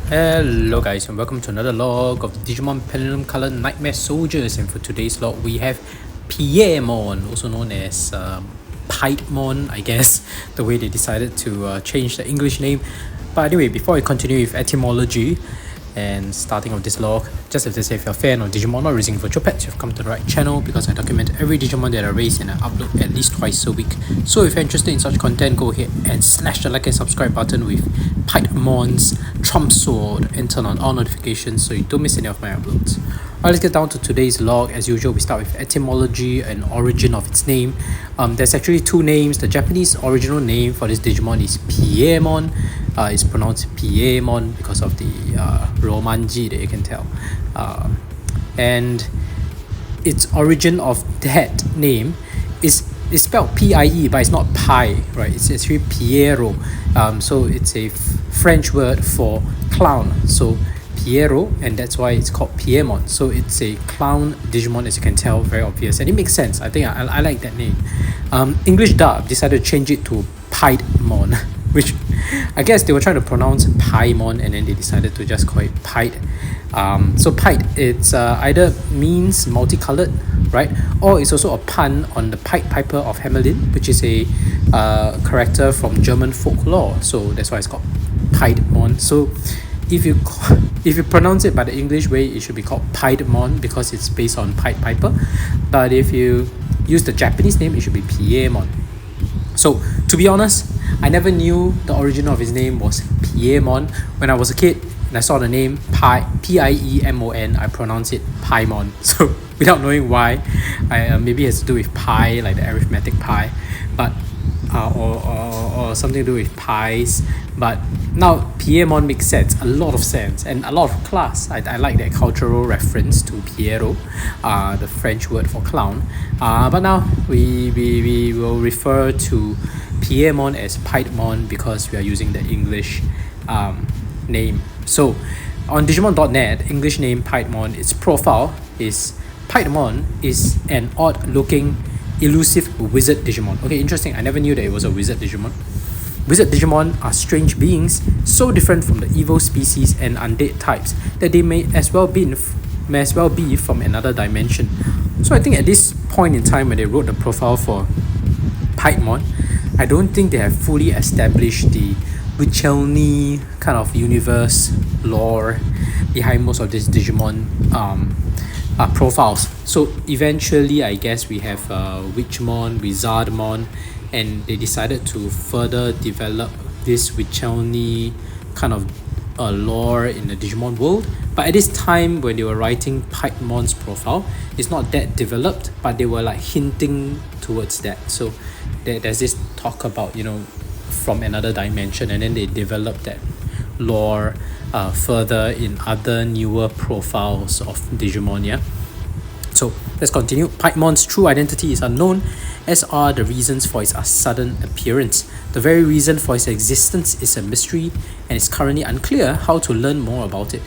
Hello guys and welcome to another log of Digimon Pendulum COLOR Nightmare Soldiers, and for today's log we have Piemon, also known as Piedmon, I guess, the way they decided to change the English name. But anyway, before I continue with etymology and starting of this log, just as to say, if you're a fan of Digimon or raising virtual pets, you've come to the right channel because I document every Digimon that I raise and I upload at least twice a week. So if you're interested in such content, go ahead and slash the like and subscribe button with Piedmon's Trump Sword and turn on all notifications so you don't miss any of my uploads. Alright, let's get down to today's log. As usual, we start with etymology and origin of its name. There's actually two names. The Japanese original name for this Digimon is Piemon. It's pronounced Piemon because of the Romanji that you can tell. And its origin of that name is spelled P-I-E, but it's not Pi, right? It's actually Piero. So it's a French word for clown. So Piero, and that's why it's called Piemon. So it's a clown Digimon, as you can tell, very obvious, and it makes sense. I think I like that name. English dub decided to change it to Piedmon, which I guess they were trying to pronounce Piemon and then they decided to just call it Pied. So Pied, it's either means multicolored, right, or it's also a pun on the Pied Piper of Hamelin, which is a character from German folklore. So that's why it's called Piedmon. So if you pronounce it by the English way, it should be called Piedmon because it's based on Pied Piper. But if you use the Japanese name, it should be Piemon. So to be honest, I never knew the origin of his name was Piemon. When I was a kid and I saw the name Piemon, I pronounced it Piemon. So without knowing why, maybe it has to do with pi, like the arithmetic pi, but or something to do with pies. But now Piemon makes sense, a lot of sense, and a lot of class. I like that cultural reference to Piero, the French word for clown. But now we will refer to Piemon as Piedmon because we are using the English name. So on Digimon.net, English name Piedmon, its profile is Piedmon is an odd looking elusive wizard Digimon. Okay, interesting. I never knew that it was a wizard Digimon. Wizard Digimon are strange beings, so different from the evil species and undead types that they may as well be from another dimension. So I think at this point in time when they wrote the profile for Piedmon, I don't think they have fully established the Wichelny kind of universe lore behind most of these Digimon profiles. So eventually, I guess we have Wikimon, Wizardmon, and they decided to further develop this Wichelny kind of lore in the Digimon world. But at this time when they were writing Piedmon's profile, it's not that developed, but they were like hinting towards that. So there's this talk about, from another dimension, and then they developed that lore further in other newer profiles of Digimon. Yeah. So let's continue. Piedmon's true identity is unknown, as are the reasons for its sudden appearance. The very reason for its existence is a mystery, and it's currently unclear how to learn more about it.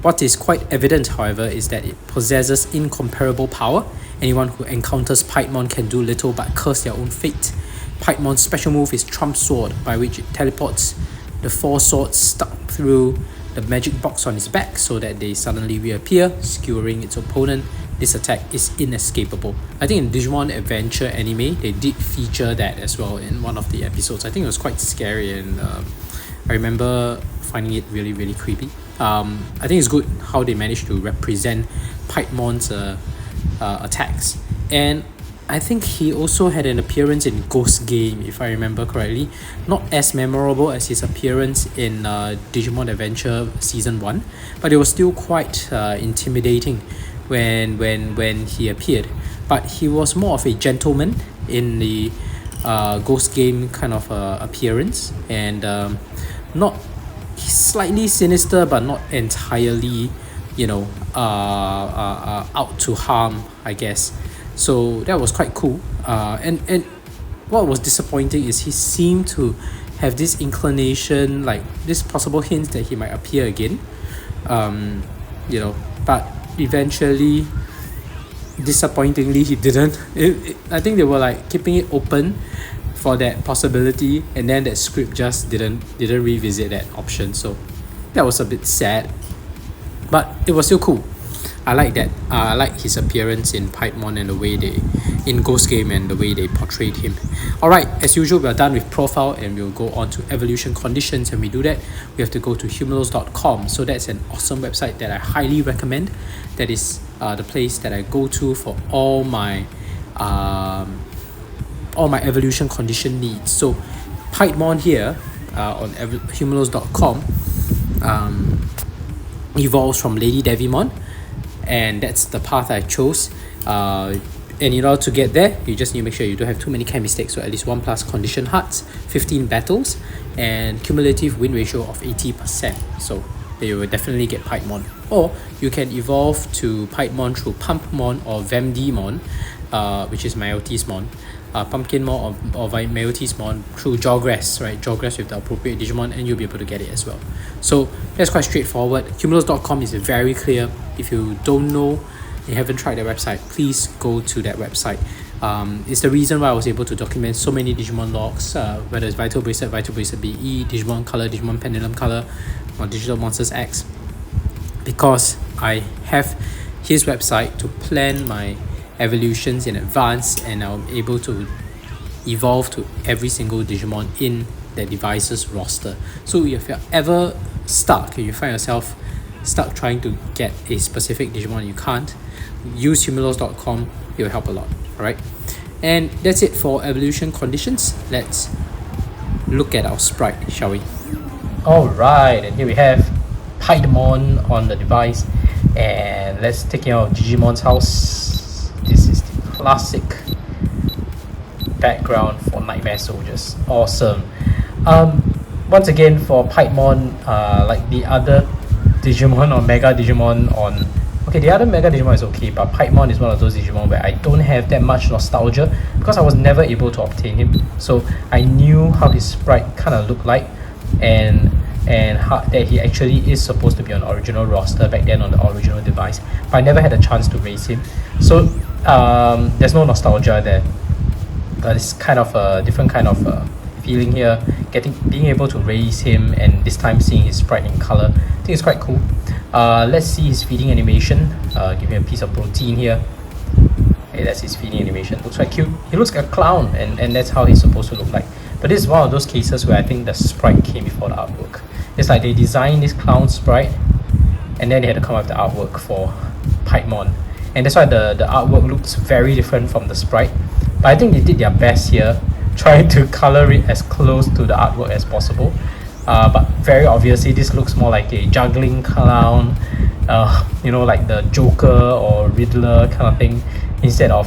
What is quite evident, however, is that it possesses incomparable power. Anyone who encounters Piedmon can do little but curse their own fate. Piedmon's special move is Trump Sword, by which it teleports the four swords stuck through the magic box on its back so that they suddenly reappear, skewering its opponent. This attack is inescapable. I think in Digimon Adventure anime, they did feature that as well in one of the episodes. I think it was quite scary, and I remember finding it really, really creepy. I think it's good how they managed to represent Piedmon's attacks. And I think he also had an appearance in Ghost Game, if I remember correctly. Not as memorable as his appearance in Digimon Adventure Season 1, but it was still quite intimidating when he appeared. But he was more of a gentleman in the Ghost Game kind of appearance, and not slightly sinister, but not entirely, out to harm, I guess. So that was quite cool. And what was disappointing is he seemed to have this inclination, like this possible hint that he might appear again. But eventually, disappointingly, he didn't. I think they were like keeping it open for that possibility, and then that script just didn't revisit that option. So That was a bit sad, but it was still cool. I like that. I like his appearance in Piedmon and the way in Ghost Game and the way they portrayed him. Alright, as usual, we are done with profile and we'll go on to evolution conditions. And we do that, we have to go to humilos.com. So that's an awesome website that I highly recommend. That is the place that I go to for all my evolution condition needs. So Piedmon here on humilos.com evolves from Lady Devimon, and that's the path I chose. And in order to get there, you just need to make sure you don't have too many chem mistakes. So at least 1+ condition hearts, 15 battles, and cumulative win ratio of 80%. So they will definitely get Piedmon. Or you can evolve to Piedmon through Pumpmon or Vemdemon, which is Meowthesmon. Pumpkinmon or Meowthesmon through Jawgrass, right? Jawgrass with the appropriate Digimon, and you'll be able to get it as well. So that's quite straightforward. Humilos.com is very clear. If you don't know, you haven't tried their website, please go to that website. It's the reason why I was able to document so many Digimon logs, whether it's Vital Bracelet BE, Digimon Color, Digimon Pendulum Color, or Digital Monsters X, because I have his website to plan my evolutions in advance, and I'm able to evolve to every single Digimon in the device's roster. So if you're ever stuck, if you find yourself stuck trying to get a specific Digimon you can't, use humilos.com. It will help a lot. Alright, and that's it for evolution conditions. Let's look at our sprite, shall we? Alright, and here we have Piedmon on the device, and let's take care of Digimon's house. This is the classic background for Nightmare Soldiers. Awesome. Once again, for Piedmon, like the other Digimon or Mega Digimon on... Okay, the other Mega Digimon is okay, but Piedmon is one of those Digimon where I don't have that much nostalgia because I was never able to obtain him. So I knew how his sprite kind of looked like, and how, that he actually is supposed to be on the original roster back then on the original device, but I never had a chance to raise him. So there's no nostalgia there, but it's kind of a different kind of feeling here, being able to raise him and this time seeing his sprite in color. I think it's quite cool. Let's see his feeding animation. Give him a piece of protein here. Okay, that's his feeding animation. Looks quite cute. He looks like a clown, and that's how he's supposed to look like. But this is one of those cases where I think the sprite came before the artwork. It's like they designed this clown sprite, and then they had to come up with the artwork for Piedmon. And that's why the artwork looks very different from the sprite. But I think they did their best here, trying to color it as close to the artwork as possible. But very obviously this looks more like a juggling clown, you know, like the Joker or Riddler kind of thing, instead of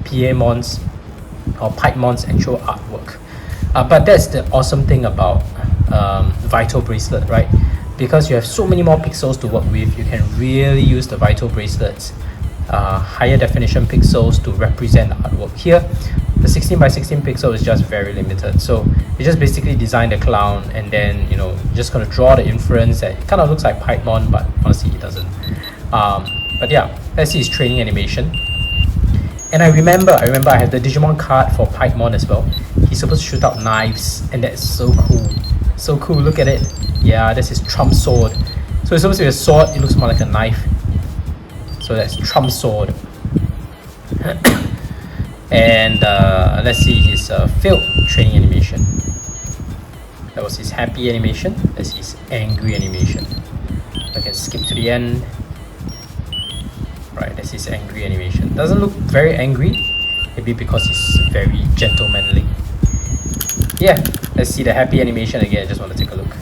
Piemon's or Piedmon's actual artwork. But that's the awesome thing about Vital Bracelet, right? Because you have so many more pixels to work with, you can really use the Vital Bracelet's higher definition pixels to represent the artwork. Here, the 16x16 pixel is just very limited, so you just basically design the clown, and then just gonna draw the inference that it kind of looks like Piedmon, but honestly it doesn't. But yeah, let's see his training animation. And I remember I have the Digimon card for Piedmon as well. He's supposed to shoot out knives, and that's so cool. So cool, look at it. Yeah, that's his trump sword. So it's supposed to be a sword, it looks more like a knife. So that's trump sword. And let's see his failed training animation. That was his happy animation. That's his angry animation. I can skip to the end. Right, that's his angry animation. Doesn't look very angry, maybe because he's very gentlemanly. Yeah, let's see the happy animation again. I just want to take a look.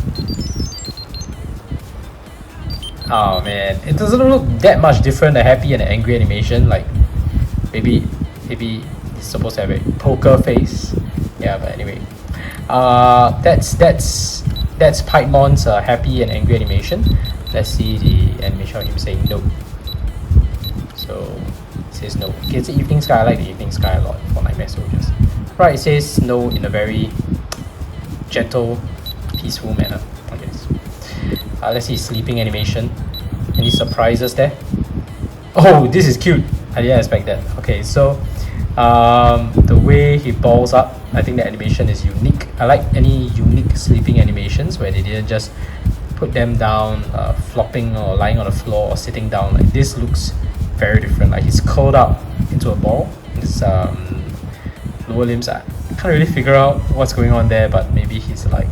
Oh man, it doesn't look that much different, the happy and the angry animation. Like maybe he's supposed to have a poker face. Yeah, but anyway, that's Piedmon's happy and angry animation. Let's see the animation of him saying no. So it says no. Okay, it's the evening sky. I like the evening sky a lot for Nightmare Soldiers. Right, it says no in a very gentle, peaceful manner. Okay. Let's see his sleeping animation. Any surprises there? Oh, this is cute. I didn't expect that. Okay, so the way he balls up, I think the animation is unique. I like any unique sleeping animations where they didn't just put them down, flopping or lying on the floor or sitting down, like this looks very different. Like he's curled up into a ball. His lower limbs, I can't really figure out what's going on there, but maybe he's like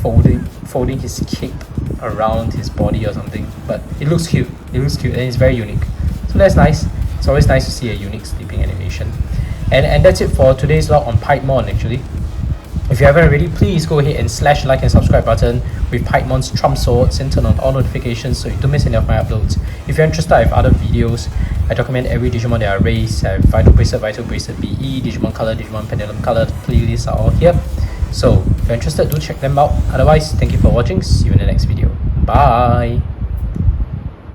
folding his cape around his body or something. But it looks cute. It looks cute and it's very unique. So that's nice. It's always nice to see a unique sleeping animation. And that's it for today's log on Piedmon actually. If you haven't already, please go ahead and slash like and subscribe button with Piedmon's Trump Swords and turn on all notifications so you don't miss any of my uploads. If you're interested, I have other videos. I document every Digimon that I raise. I have Vital Bracelet BE, Digimon Color, Digimon Pendulum Color. The playlists are all here. So if you're interested, do check them out. Otherwise, thank you for watching. See you in the next video. Bye!